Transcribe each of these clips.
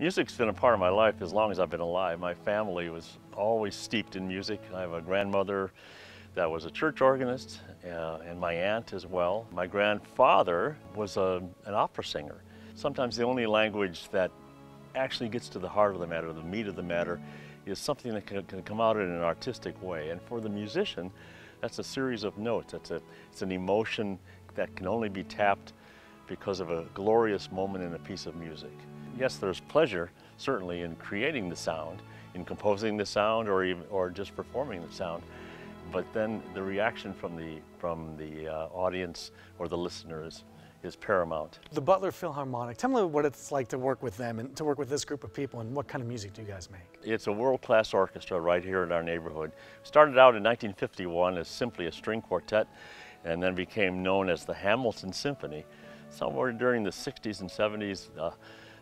Music's been a part of my life as long as I've been alive. My family was always steeped in music. I have a grandmother that was a church organist, and my aunt as well. My grandfather was an opera singer. Sometimes the only language that actually gets to the heart of the matter, the meat of the matter, is something that can come out in an artistic way. And for the musician, that's a series of notes. It's an emotion that can only be tapped because of a glorious moment in a piece of music. Yes, there's pleasure, certainly, in creating the sound, in composing the sound, or just performing the sound. But then the reaction from the audience or the listeners is paramount. The Butler Philharmonic, tell me what it's like to work with them and to work with this group of people, and what kind of music do you guys make? It's a world-class orchestra right here in our neighborhood. Started out in 1951 as simply a string quartet, and then became known as the Hamilton Symphony. Somewhere during the 60s and 70s,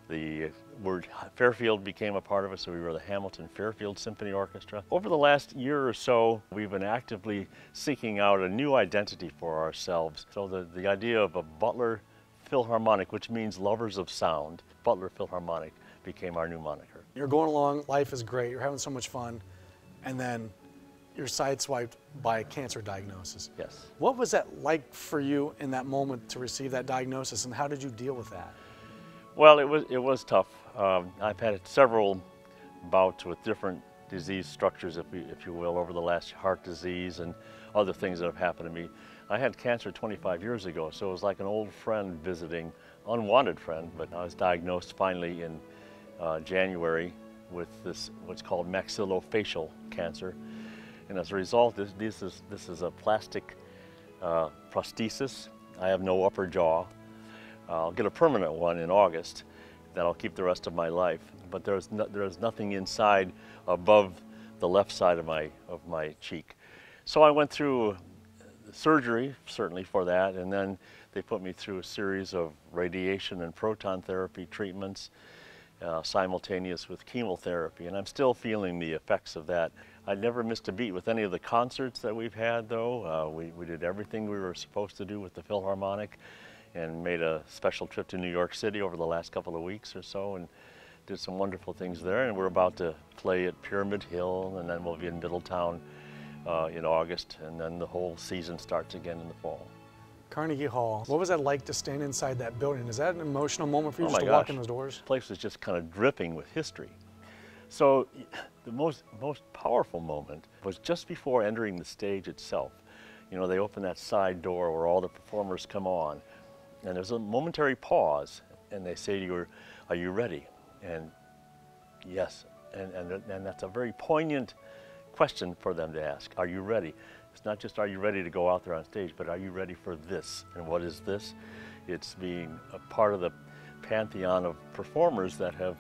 the word Fairfield became a part of it, so we were the Hamilton Fairfield Symphony Orchestra. Over the last year or so, we've been actively seeking out a new identity for ourselves. So the idea of a Butler Philharmonic, which means lovers of sound, Butler Philharmonic became our new moniker. You're going along, life is great, you're having so much fun, and then you're sideswiped by a cancer diagnosis. Yes. What was that like for you in that moment to receive that diagnosis, and how did you deal with that? Well, it was tough. I've had several bouts with different disease structures, if you will, over the last heart disease and other things that have happened to me. I had cancer 25 years ago, so it was like an old friend visiting, unwanted friend, but I was diagnosed finally in January with this, what's called maxillofacial cancer. And as a result, this is a plastic prosthesis. I have no upper jaw. I'll get a permanent one in August that I'll keep the rest of my life. But there's nothing inside above the left side of my cheek. So I went through surgery, certainly for that, and then they put me through a series of radiation and proton therapy treatments simultaneous with chemotherapy, and I'm still feeling the effects of that. I never missed a beat with any of the concerts that we've had, though. We did everything we were supposed to do with the Philharmonic, and made a special trip to New York City over the last couple of weeks or so, and did some wonderful things there. And we're about to play at Pyramid Hill, and then we'll be in Middletown in August, and then the whole season starts again in the fall. Carnegie Hall, what was that like to stand inside that building? Is that an emotional moment for you, Oh just my to walk gosh. in those doors? The place was just kind of dripping with history. So the most powerful moment was just before entering the stage itself. You know, they open that side door where all the performers come on, and there's a momentary pause, and they say to you, "Are you ready?" And yes, and that's a very poignant question for them to ask. Are you ready? It's not just are you ready to go out there on stage, but are you ready for this? And what is this? It's being a part of the pantheon of performers that have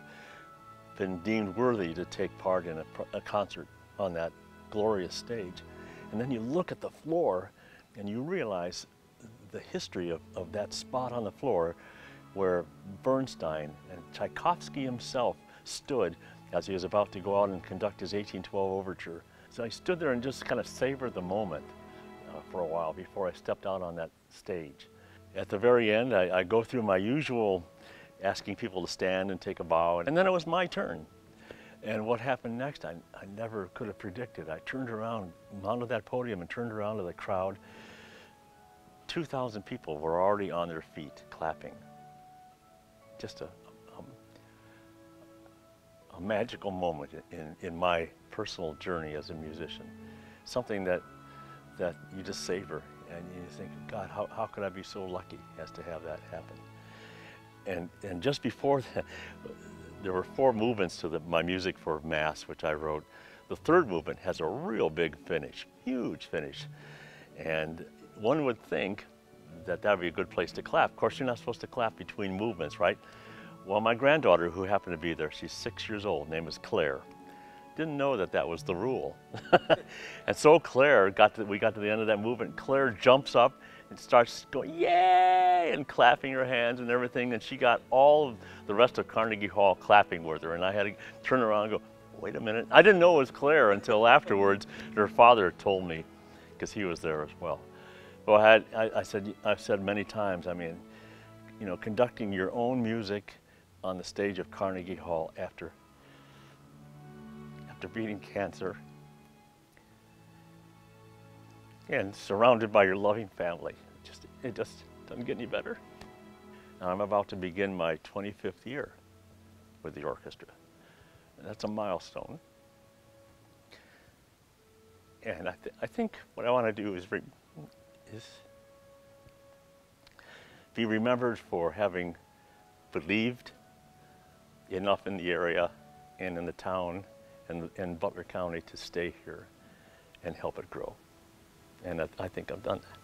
been deemed worthy to take part in a concert on that glorious stage. And then you look at the floor and you realize the history of that spot on the floor where Bernstein and Tchaikovsky himself stood as he was about to go out and conduct his 1812 overture. So I stood there and just kind of savored the moment for a while before I stepped out on that stage. At the very end, I go through my usual asking people to stand and take a bow, and then it was my turn. And what happened next, I never could have predicted. I turned around, mounted that podium and turned around to the crowd. 2,000 people were already on their feet clapping. Just a magical moment in my personal journey as a musician. Something that you just savor, and you think, God, how could I be so lucky as to have that happen? And just before that, there were 4 movements to my music for Mass, which I wrote. The third movement has a real big finish, huge finish. And one would think that would be a good place to clap. Of course, you're not supposed to clap between movements, right? Well, my granddaughter, who happened to be there, she's 6 years old, name is Claire, didn't know that was the rule. And so Claire, we got to the end of that movement, Claire jumps up and starts going, yay, and clapping her hands and everything, and she got all of the rest of Carnegie Hall clapping with her, and I had to turn around and go, wait a minute. I didn't know it was Claire until afterwards. Her father told me, because he was there as well. Well, I've said many times, I mean, you know, conducting your own music on the stage of Carnegie Hall after beating cancer and surrounded by your loving family. It just doesn't get any better. Now I'm about to begin my 25th year with the orchestra. That's a milestone. And I think what I want to do is be remembered for having believed enough in the area and in the town and in Butler County to stay here and help it grow. And I think I've done that.